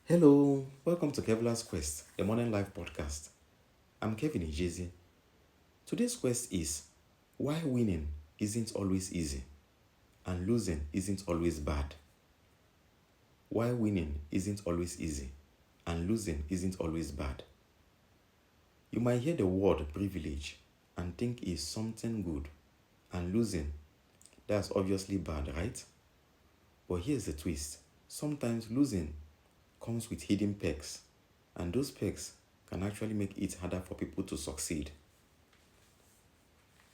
Hello, welcome to Kevlar's Quest, a morning life podcast. I'm Kevin Ijezi. Today's quest is why winning isn't always easy and losing isn't always bad. Why winning isn't always easy and losing isn't always bad. You might hear the word privilege and think it's something good, and losing, that's obviously bad, right? But here's the twist. Sometimes losing comes with hidden perks, and those perks can actually make it harder for people to succeed.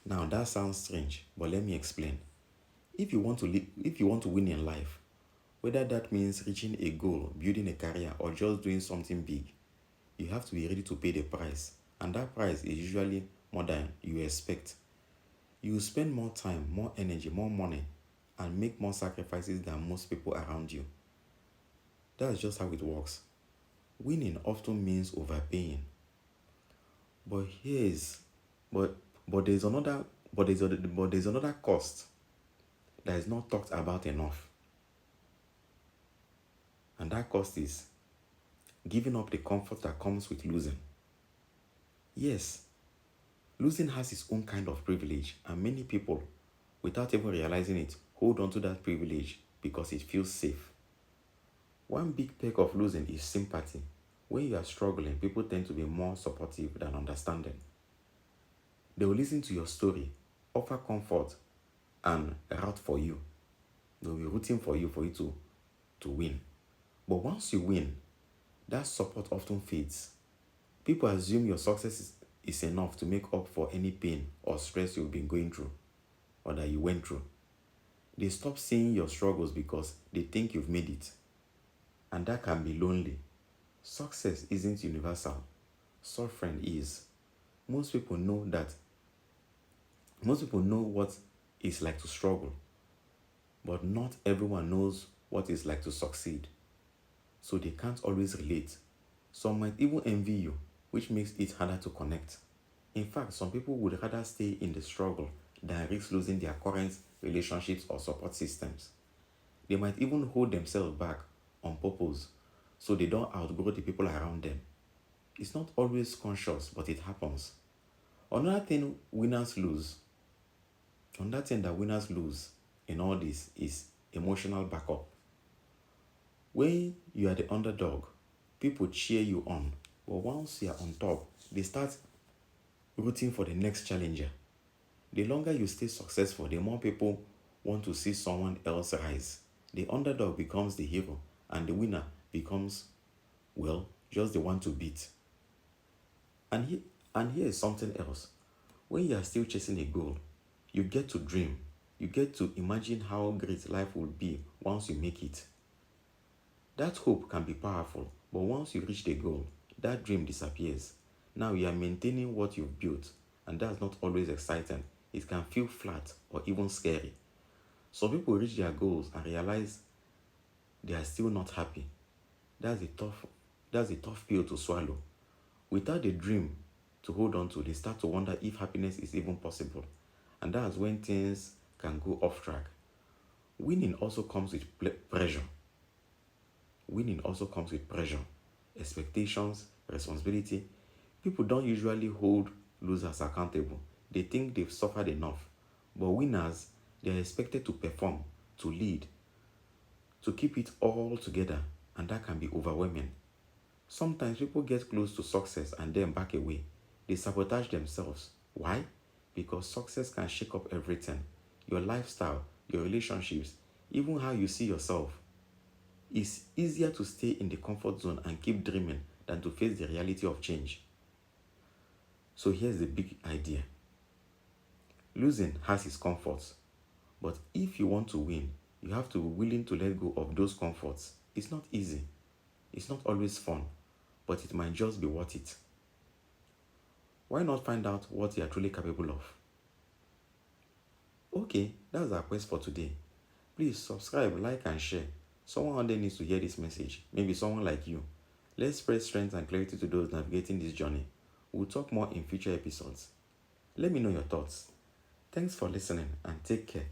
Now that sounds strange, but let me explain. If you want to win in life, whether that means reaching a goal, building a career, or just doing something big, you have to be ready to pay the price. And that price is usually more than you expect. You will spend more time, more energy, more money, and make more sacrifices than most people around you. That's just how it works. Winning often means overpaying. But here's but but there's another but there's another cost that is not talked about enough. And that cost is giving up the comfort that comes with losing. Yes, losing has its own kind of privilege, and many people, without even realizing it, hold on to that privilege because it feels safe. One big perk of losing is sympathy. When you are struggling, people tend to be more supportive than understanding. They will listen to your story, offer comfort, and route for you. They'll be rooting for you to win. But once you win, that support often fades. People assume your success is enough to make up for any pain or stress you've been going through or that you went through. They stop seeing your struggles because they think you've made it. And that can be lonely. Success isn't universal. Suffering is. Most people know that. Most people know what it's like to struggle, but not everyone knows what it's like to succeed. So they can't always relate. Some might even envy you, which makes it harder to connect. In fact, some people would rather stay in the struggle than risk losing their current relationships or support systems. They might even hold themselves back on purpose so they don't outgrow the people around them. It's not always conscious, but it happens. Another thing winners lose, another thing that winners lose in all this is emotional backup. When you are the underdog, people cheer you on. But once you are on top, they start rooting for the next challenger. The longer you stay successful, the more people want to see someone else rise. The underdog becomes the hero, and the winner becomes, well, just the one to beat. And, and here is something else. When you are still chasing a goal, you get to dream. You get to imagine how great life will be once you make it. That hope can be powerful, but once you reach the goal, that dream disappears. Now you are maintaining what you've built, and that's not always exciting. It can feel flat or even scary. Some people reach their goals and realize they are still not happy. That's a tough that's a tough pill to swallow. Without a dream to hold on to, they start to wonder if happiness is even possible. And that's when things can go off track. Winning also comes with pressure. Winning also comes with pressure, expectations, responsibility. People don't usually hold losers accountable. They think they've suffered enough. But winners, they are expected to perform, to lead, to keep it all together, and that can be overwhelming. Sometimes people get close to success and then back away. They sabotage themselves. Why? Because success can shake up everything: your lifestyle, your relationships, even how you see yourself. It's easier to stay in the comfort zone and keep dreaming than to face the reality of change. So here's the big idea. Losing has its comforts, but if you want to win, you have to be willing to let go of those comforts. It's not easy. It's not always fun, but it might just be worth it. Why not find out what you are truly capable of? Okay, that's our quest for today. Please subscribe, like, and share. Someone out there needs to hear this message. Maybe someone like you. Let's spread strength and clarity to those navigating this journey. We'll talk more in future episodes. Let me know your thoughts. Thanks for listening and take care.